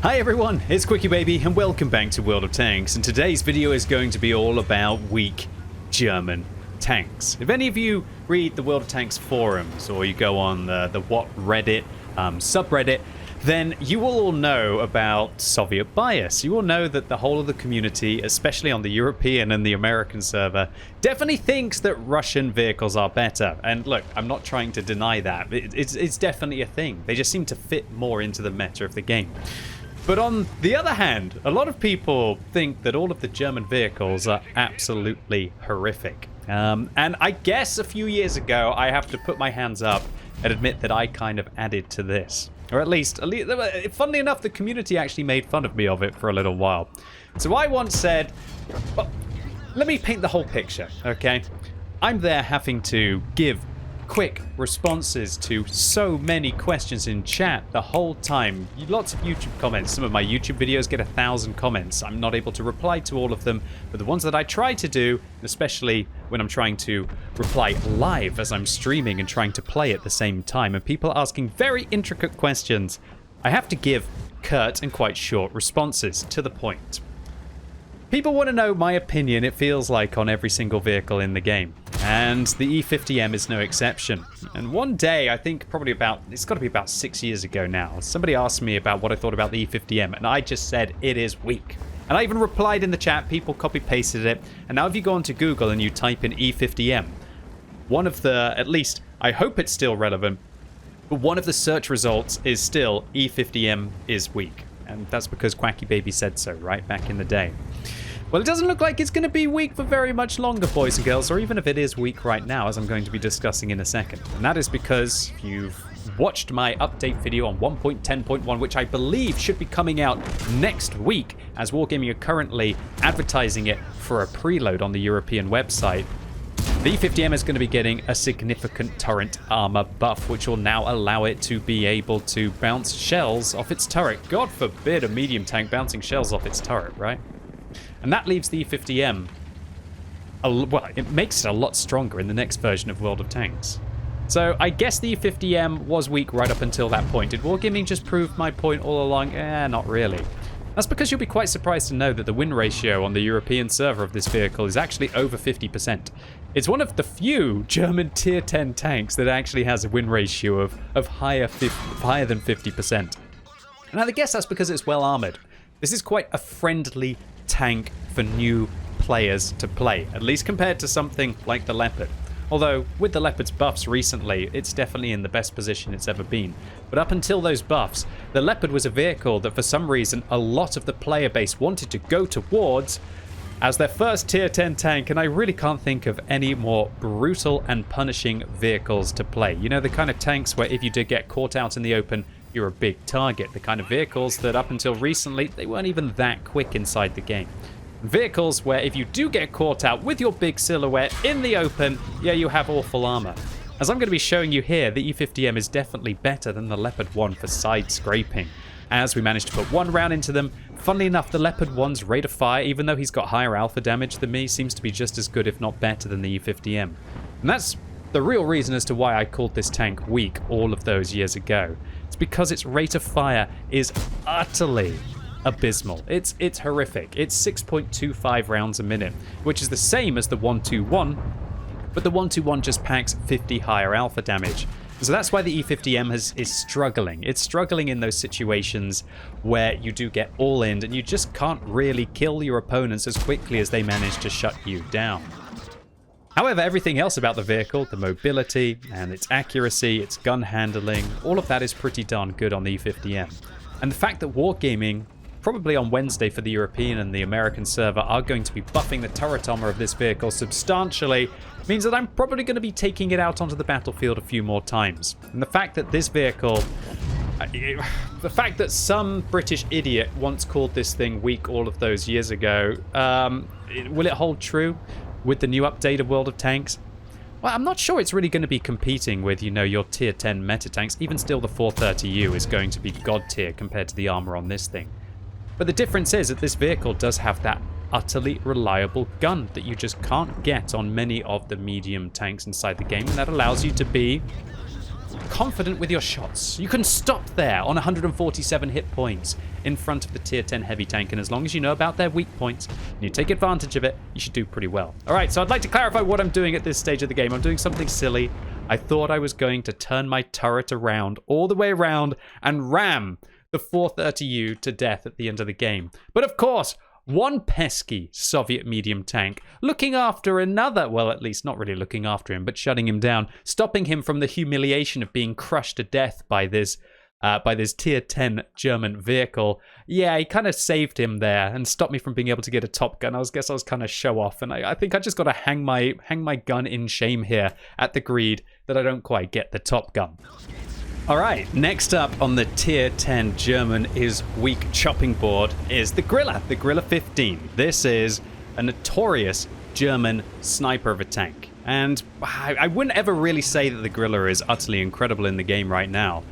Hi everyone, it's QuickyBaby and welcome back to World of Tanks, and today's video is going to be all about weak German tanks. If any of you read the World of Tanks forums or you go on the What Reddit subreddit, then you will all know about Soviet bias. You will know that the whole of the community, especially on the European and the American server, definitely thinks that Russian vehicles are better. And look, I'm not trying to deny that. It's definitely a thing. They just seem to fit more into the meta of the game. But on the other hand, a lot of people think that all of the German vehicles are absolutely horrific. And I guess a few years ago, I have to put my hands up and admit that I kind of added to this. Or at least, funnily enough, the community actually made fun of me of it for a little while. So I once said, well, let me paint the whole picture, okay? I'm there having to give quick responses to so many questions in chat the whole time. Lots of YouTube comments. Some of my YouTube videos get 1,000 comments. I'm not able to reply to all of them, but the ones that I try to do, especially when I'm trying to reply live as I'm streaming and trying to play at the same time, and people are asking very intricate questions, I have to give curt and quite short responses to the point. People want to know my opinion, it feels like, on every single vehicle in the game. And the E50M is no exception. And one day, I think probably it's got to be about 6 years ago now, somebody asked me about what I thought about the E50M, and I just said it is weak. And I even replied in the chat, people copy-pasted it, and now if you go onto Google and you type in E50M, one of the, at least, I hope it's still relevant, but one of the search results is still E50M is weak. And that's because QuickyBaby said so, right, back in the day. Well, it doesn't look like it's going to be weak for very much longer, boys and girls, or even if it is weak right now, as I'm going to be discussing in a second. And that is because you've watched my update video on 1.10.1, which I believe should be coming out next week, as Wargaming are currently advertising it for a preload on the European website. The E50M is going to be getting a significant turret armor buff, which will now allow it to be able to bounce shells off its turret. God forbid a medium tank bouncing shells off its turret, right? And that leaves the E50M, well, it makes it a lot stronger in the next version of World of Tanks. So I guess the E50M was weak right up until that point. Did Wargaming just prove my point all along? Not really. That's because you'll be quite surprised to know that the win ratio on the European server of this vehicle is actually over 50%. It's one of the few German tier 10 tanks that actually has a win ratio of higher than 50%. And I guess that's because it's well armored. This is quite a friendly tank for new players to play, at least compared to something like the Leopard. Although, with the Leopard's buffs recently, it's definitely in the best position it's ever been. But up until those buffs, the Leopard was a vehicle that for some reason a lot of the player base wanted to go towards as their first tier 10 tank, and I really can't think of any more brutal and punishing vehicles to play. You know, the kind of tanks where if you did get caught out in the open, you're a big target. The kind of vehicles that up until recently, they weren't even that quick inside the game. Vehicles where if you do get caught out with your big silhouette in the open, yeah, you have awful armor. As I'm going to be showing you here, the E50M is definitely better than the Leopard 1 for side scraping, as we managed to put one round into them. Funnily enough, the Leopard 1's rate of fire, even though he's got higher alpha damage than me, seems to be just as good, if not better, than the E50M. And that's the real reason as to why I called this tank weak all of those years ago. It's because its rate of fire is utterly abysmal. It's horrific. It's 6.25 rounds a minute, which is the same as the 121, but the 121 just packs 50 higher alpha damage. So that's why the E50M is struggling. It's struggling in those situations where you do get all in and you just can't really kill your opponents as quickly as they manage to shut you down. However, everything else about the vehicle, the mobility and its accuracy, its gun handling, all of that is pretty darn good on the E50M. And the fact that Wargaming, probably on Wednesday for the European and the American server, are going to be buffing the turret armor of this vehicle substantially means that I'm probably going to be taking it out onto the battlefield a few more times. And the fact that this vehicle, the fact that some British idiot once called this thing weak all of those years ago, will it hold true with the new update of World of Tanks? Well, I'm not sure it's really going to be competing with, you know, your tier 10 meta tanks. Even still, the 430U is going to be god tier compared to the armor on this thing. But the difference is that this vehicle does have that utterly reliable gun that you just can't get on many of the medium tanks inside the game, and that allows you to be confident with your shots. You can stop there on 147 hit points in front of the tier 10 heavy tank, and as long as you know about their weak points and you take advantage of it, you should do pretty well. All right, so I'd like to clarify what I'm doing at this stage of the game. I'm doing something silly. I thought I was going to turn my turret around, all the way around, and ram the 430U to death at the end of the game. But of course, one pesky Soviet medium tank looking after another, well, at least not really looking after him, but shutting him down, stopping him from the humiliation of being crushed to death by this tier 10 German vehicle. Yeah, he kind of saved him there and stopped me from being able to get a top gun. I guess I was kind of show off, and I think I just got to hang my gun in shame here at the greed that I don't quite get the top gun. All right, next up on the tier 10 German is weak chopping board is the Griller 15. This is a notorious German sniper of a tank. And I wouldn't ever really say that the Griller is utterly incredible in the game right now.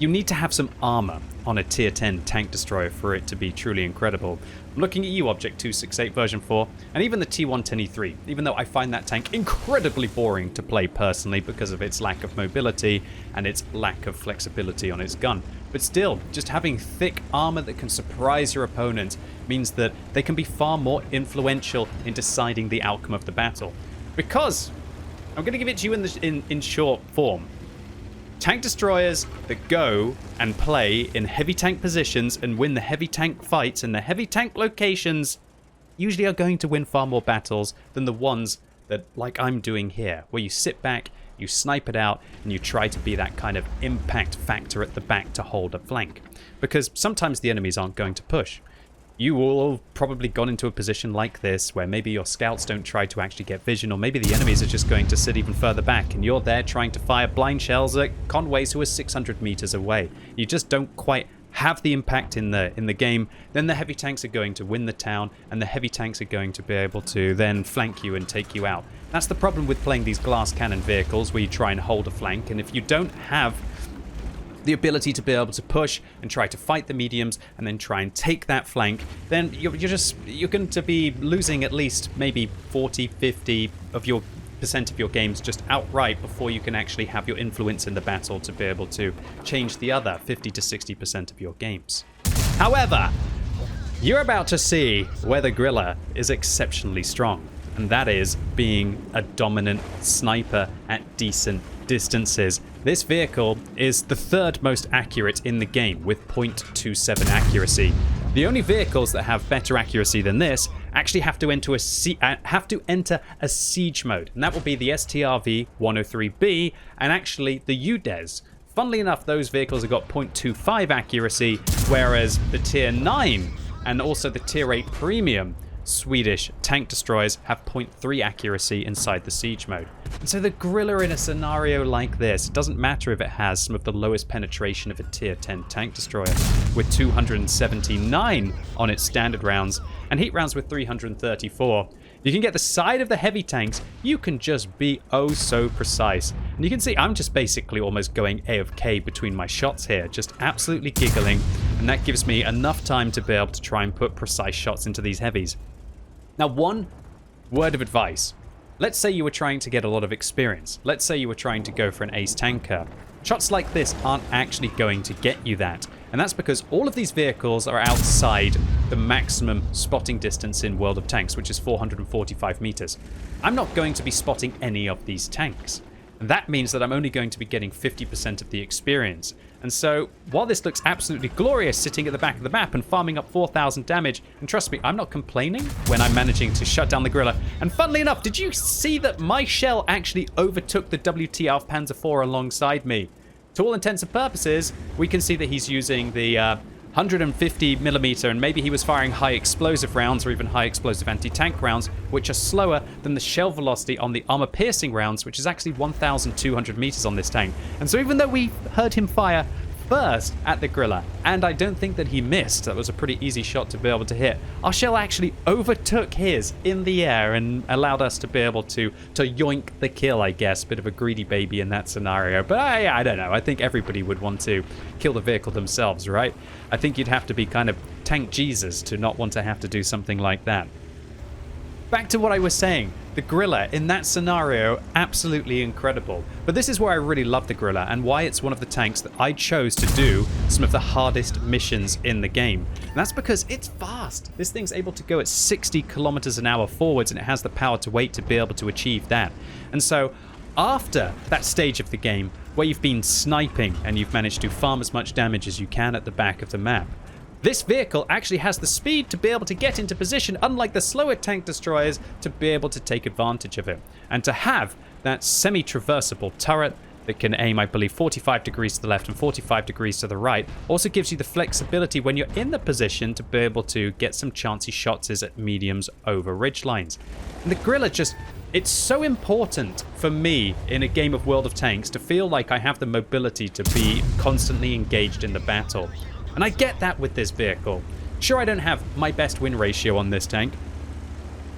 You need to have some armor on a tier 10 tank destroyer for it to be truly incredible. I'm looking at you, Object 268 version 4, and even the T110E3, even though I find that tank incredibly boring to play personally because of its lack of mobility and its lack of flexibility on its gun. But still, just having thick armor that can surprise your opponent means that they can be far more influential in deciding the outcome of the battle. Because, I'm going to give it to you in short form, tank destroyers that go and play in heavy tank positions and win the heavy tank fights in the heavy tank locations usually are going to win far more battles than the ones that, like I'm doing here, where you sit back, you snipe it out, and you try to be that kind of impact factor at the back to hold a flank. Because sometimes the enemies aren't going to push. You will have probably gone into a position like this where maybe your scouts don't try to actually get vision, or maybe the enemies are just going to sit even further back and you're there trying to fire blind shells at convoys who are 600 meters away. You just don't quite have the impact in the game. Then the heavy tanks are going to win the town, and the heavy tanks are going to be able to then flank you and take you out. That's the problem with playing these glass cannon vehicles where you try and hold a flank, and if you don't have the ability to be able to push and try to fight the mediums and then try and take that flank, then you're going to be losing at least maybe 40-50% of your games just outright before you can actually have your influence in the battle to be able to change the other 50-60% of your games. However, you're about to see where the Griller is exceptionally strong, and that is being a dominant sniper at decent distances. This vehicle is the third most accurate in the game with 0.27 accuracy. The only vehicles that have better accuracy than this actually have to enter a siege mode, and that will be the STRV-103B and actually the UDES. Funnily enough, those vehicles have got 0.25 accuracy, whereas the Tier 9 and also the Tier 8 Premium Swedish tank destroyers have 0.3 accuracy inside the siege mode. And so the Griller in a scenario like this, it doesn't matter if it has some of the lowest penetration of a tier 10 tank destroyer with 279 on its standard rounds and heat rounds with 334. You can get the side of the heavy tanks, you can just be oh so precise. And you can see I'm just basically almost going AFK between my shots here, just absolutely giggling, and that gives me enough time to be able to try and put precise shots into these heavies. Now, one word of advice. Let's say you were trying to get a lot of experience. Let's say you were trying to go for an ace tanker. Shots like this aren't actually going to get you that. And that's because all of these vehicles are outside the maximum spotting distance in World of Tanks, which is 445 meters. I'm not going to be spotting any of these tanks. And that means that I'm only going to be getting 50% of the experience. And so, while this looks absolutely glorious sitting at the back of the map and farming up 4,000 damage, and trust me, I'm not complaining when I'm managing to shut down the Griller. And funnily enough, did you see that my shell actually overtook the WT Panzer IV alongside me? To all intents and purposes, we can see that he's using the 150mm, and maybe he was firing high explosive rounds or even high explosive anti-tank rounds, which are slower than the shell velocity on the armor-piercing rounds, which is actually 1,200 meters on this tank. And so even though we heard him fire first at the Griller, and I don't think that he missed, that was a pretty easy shot to be able to hit, our shell actually overtook his in the air and allowed us to be able to yoink the kill, I guess. Bit of a greedy baby in that scenario, but I don't know, I think everybody would want to kill the vehicle themselves, right? I think you'd have to be kind of tank Jesus to not want to have to do something like that. Back to what I was saying, The Griller in that scenario, absolutely incredible. But this is where I really love the Griller and why it's one of the tanks that I chose to do some of the hardest missions in the game. And that's because it's fast. This thing's able to go at 60 kilometers an hour forwards, and it has the power to weight to be able to achieve that. And so after that stage of the game where you've been sniping and you've managed to farm as much damage as you can at the back of the map, this vehicle actually has the speed to be able to get into position, unlike the slower tank destroyers, to be able to take advantage of it. And to have that semi-traversable turret that can aim, I believe, 45 degrees to the left and 45 degrees to the right also gives you the flexibility when you're in the position to be able to get some chancy shots at mediums over ridge lines. And the Griller just... it's so important for me in a game of World of Tanks to feel like I have the mobility to be constantly engaged in the battle. And I get that with this vehicle. Sure, I don't have my best win ratio on this tank.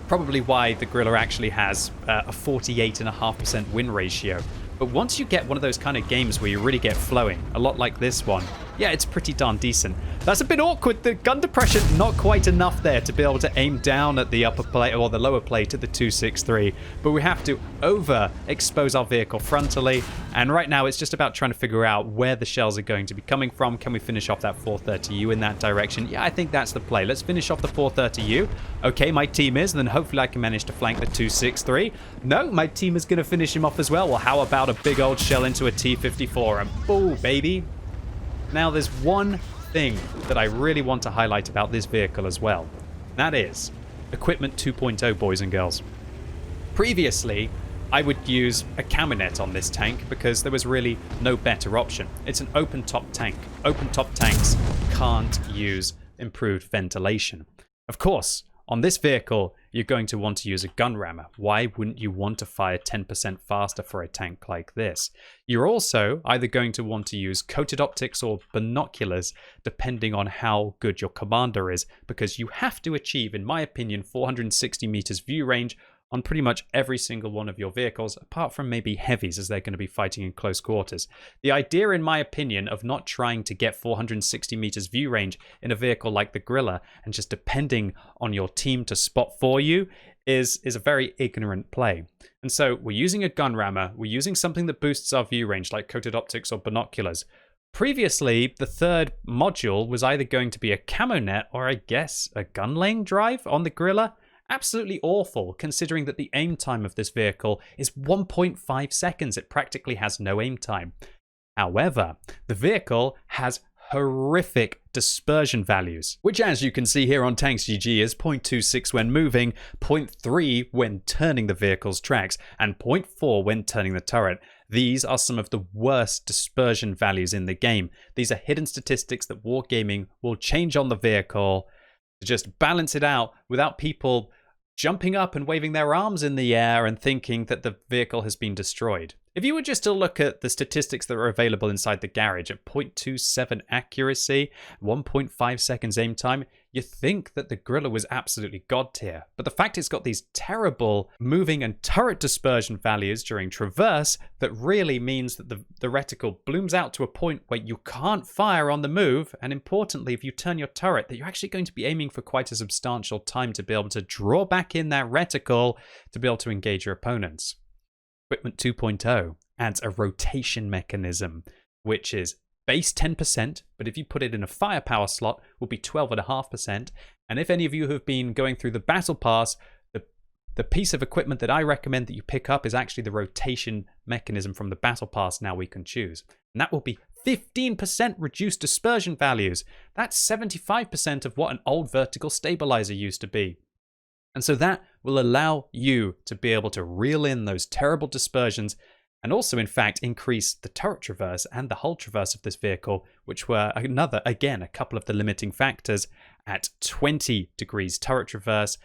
Probably why the Griller actually has a 48.5% win ratio. But once you get one of those kind of games where you really get flowing, a lot like this one, yeah, it's pretty darn decent. That's a bit awkward. The gun depression, not quite enough there to be able to aim down at the upper plate or the lower plate at the 263. But we have to overexpose our vehicle frontally. And right now it's just about trying to figure out where the shells are going to be coming from. Can we finish off that 430U in that direction? Yeah, I think that's the play. Let's finish off the 430U. Okay, my team is, and then hopefully I can manage to flank the 263. No, my team is going to finish him off as well. Well, how about a big old shell into a T-54 and boom, baby. Now there's one thing that I really want to highlight about this vehicle as well. That is equipment 2.0, boys and girls. Previously, I would use a caminet on this tank because there was really no better option. It's an open top tank. Open top tanks can't use improved ventilation. Of course, on this vehicle, you're going to want to use a gun rammer. Why wouldn't you want to fire 10% faster for a tank like this? You're also either going to want to use coated optics or binoculars, depending on how good your commander is, because you have to achieve, in my opinion, 460 meters view range on pretty much every single one of your vehicles, apart from maybe heavies, as they're going to be fighting in close quarters. The idea, in my opinion, of not trying to get 460 meters view range in a vehicle like the Griller and just depending on your team to spot for you is a very ignorant play. And so we're using a gun rammer, we're using something that boosts our view range, like coated optics or binoculars. Previously, the third module was either going to be a camo net or, I guess, a gun lane drive on the Griller. Absolutely awful, considering that the aim time of this vehicle is 1.5 seconds. It practically has no aim time. However, the vehicle has horrific dispersion values, which, as you can see here on Tanks GG, is 0.26 when moving, 0.3 when turning the vehicle's tracks, and 0.4 when turning the turret. These are some of the worst dispersion values in the game. These are hidden statistics that Wargaming will change on the vehicle to just balance it out without people jumping up and waving their arms in the air and thinking that the vehicle has been destroyed. If you were just to look at the statistics that are available inside the garage at 0.27 accuracy, 1.5 seconds aim time, you think that the Griller was absolutely god tier. But the fact it's got these terrible moving and turret dispersion values during traverse, that really means that the reticle blooms out to a point where you can't fire on the move, and importantly, if you turn your turret, that you're actually going to be aiming for quite a substantial time to be able to draw back in that reticle to be able to engage your opponents. Equipment 2.0 adds a rotation mechanism, which is base 10%, but if you put it in a firepower slot, will be 12.5%. And if any of you have been going through the battle pass, the piece of equipment that I recommend that you pick up is actually the rotation mechanism from the battle pass Now We Can Choose. And that will be 15% reduced dispersion values. That's 75% of what an old vertical stabilizer used to be. And so that will allow you to be able to reel in those terrible dispersions and also, in fact, increase the turret traverse and the hull traverse of this vehicle, which were a couple of the limiting factors at 20 degrees turret traverse.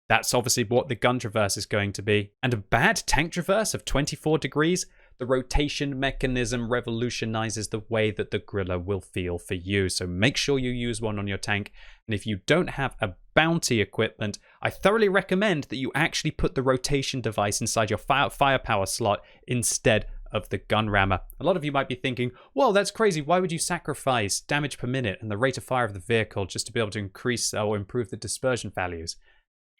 That's obviously what the gun traverse is going to be. And a bad tank traverse of 24 degrees, the rotation mechanism revolutionizes the way that the Griller will feel for you. So make sure you use one on your tank. And if you don't have a bounty equipment, I thoroughly recommend that you actually put the rotation device inside your firepower slot instead of the gun rammer. A lot of you might be thinking, well, that's crazy. Why would you sacrifice damage per minute and the rate of fire of the vehicle just to be able to increase or improve the dispersion values?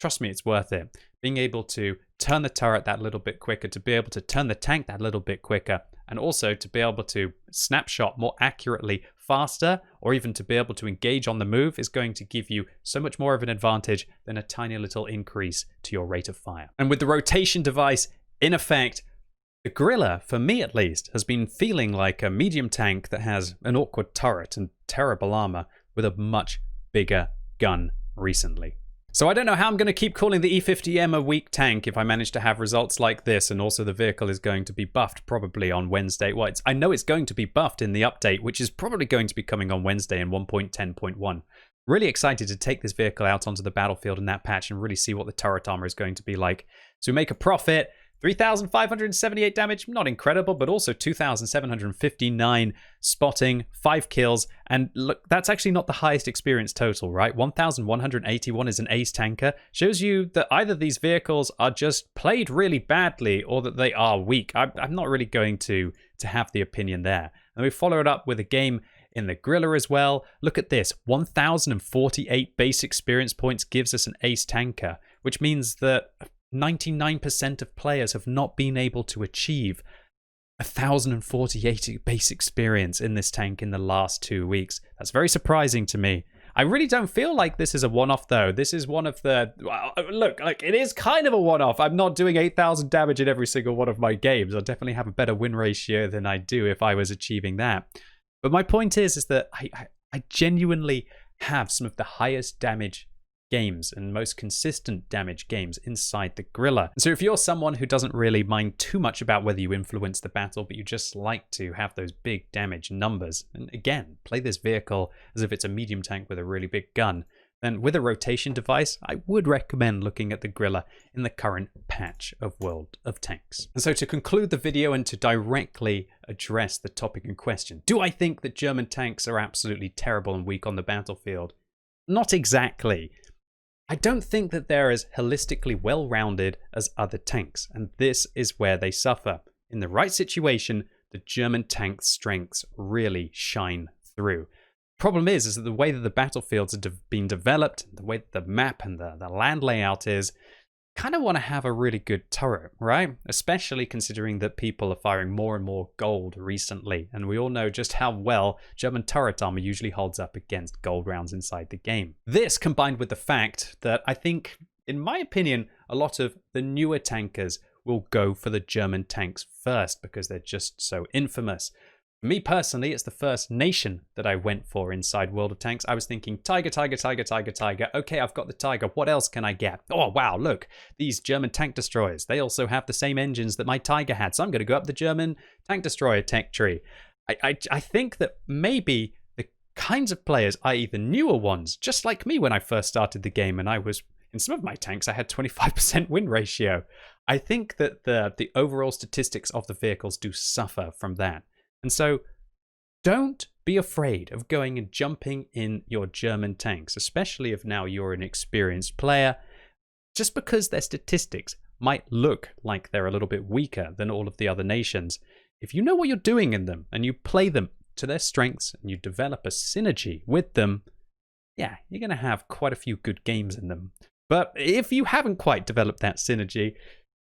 trust me, it's worth it. Being able to turn the turret that little bit quicker, to be able to turn the tank that little bit quicker, and also to be able to snapshot more accurately faster, or even to be able to engage on the move, is going to give you so much more of an advantage than a tiny little increase to your rate of fire. And with the rotation device in effect, the Gorilla, for me at least, has been feeling like a medium tank that has an awkward turret and terrible armor with a much bigger gun recently. So I don't know how I'm going to keep calling the E50M a weak tank if I manage to have results like this, and also the vehicle is going to be buffed probably on Wednesday. Well, I know it's going to be buffed in the update, which is probably going to be coming on Wednesday in 1.10.1. Really excited to take this vehicle out onto the battlefield in that patch and really see what the turret armor is going to be like. So we make a profit. 3,578 damage, not incredible, but also 2,759 spotting, 5 kills, and look, that's actually not the highest experience total, right? 1,181 is an ace tanker. Shows you that either these vehicles are just played really badly or that they are weak. I'm not really going to have the opinion there. And we follow it up with a game in the Gorilla as well. Look at this, 1,048 base experience points gives us an ace tanker, which means that 99% of players have not been able to achieve 1,048 base experience in this tank in the last 2 weeks. That's very surprising to me. I really don't feel like this is a one-off, though. This is one of the... Well, look, like, it is kind of a one-off. I'm not doing 8,000 damage in every single one of my games. I definitely have a better win ratio than I do if I was achieving that. But my point is that I genuinely have some of the highest damage games and most consistent damage games inside the Gorilla. So if you're someone who doesn't really mind too much about whether you influence the battle, but you just like to have those big damage numbers, and again, play this vehicle as if it's a medium tank with a really big gun, then with a rotation device, I would recommend looking at the Gorilla in the current patch of World of Tanks. And so to conclude the video and to directly address the topic in question, do I think that German tanks are absolutely terrible and weak on the battlefield? Not exactly. I don't think that they're as holistically well-rounded as other tanks, and this is where they suffer. In the right situation, the German tank's strengths really shine through. The problem is that the way that the battlefields have been developed, the way that the map and the land layout is, kind of want to have a really good turret, right? Especially considering that people are firing more and more gold recently, and we all know just how well German turret armor usually holds up against gold rounds inside the game. This combined with the fact that I think, in my opinion, a lot of the newer tankers will go for the German tanks first because they're just so infamous. For me personally, it's the first nation that I went for inside World of Tanks. I was thinking, Tiger, Tiger, Tiger, Tiger, Tiger. Okay, I've got the Tiger. What else can I get? Oh, wow, look, these German tank destroyers. They also have the same engines that my Tiger had, so I'm going to go up the German tank destroyer tech tree. I think that maybe the kinds of players, i.e. the newer ones, just like me when I first started the game, and I was, in some of my tanks, I had 25% win ratio. I think that the overall statistics of the vehicles do suffer from that. And so don't be afraid of going and jumping in your German tanks, especially if now you're an experienced player, just because their statistics might look like they're a little bit weaker than all of the other nations. If you know what you're doing in them and you play them to their strengths and you develop a synergy with them, yeah, you're going to have quite a few good games in them. But if you haven't quite developed that synergy,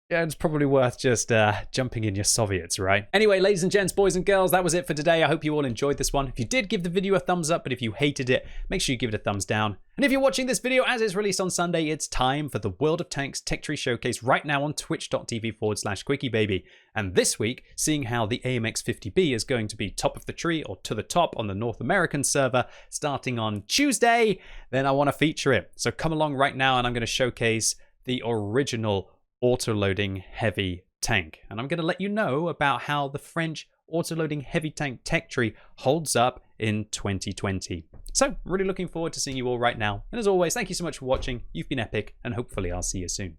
yeah, it's probably worth just jumping in your Soviets, right? Anyway, ladies and gents, boys and girls, that was it for today. I hope you all enjoyed this one. If you did, give the video a thumbs up, but if you hated it, make sure you give it a thumbs down. And if you're watching this video as it's released on Sunday, it's time for the World of Tanks Tech Tree Showcase right now on twitch.tv/QuickyBaby. And this week, seeing how the AMX50B is going to be top of the tree or to the top on the North American server starting on Tuesday, then I want to feature it. So come along right now and I'm going to showcase the original autoloading heavy tank, and I'm going to let you know about how the French autoloading heavy tank tech tree holds up in 2020. So really looking forward to seeing you all right now, and as always, thank you so much for watching. You've been epic, and hopefully I'll see you soon.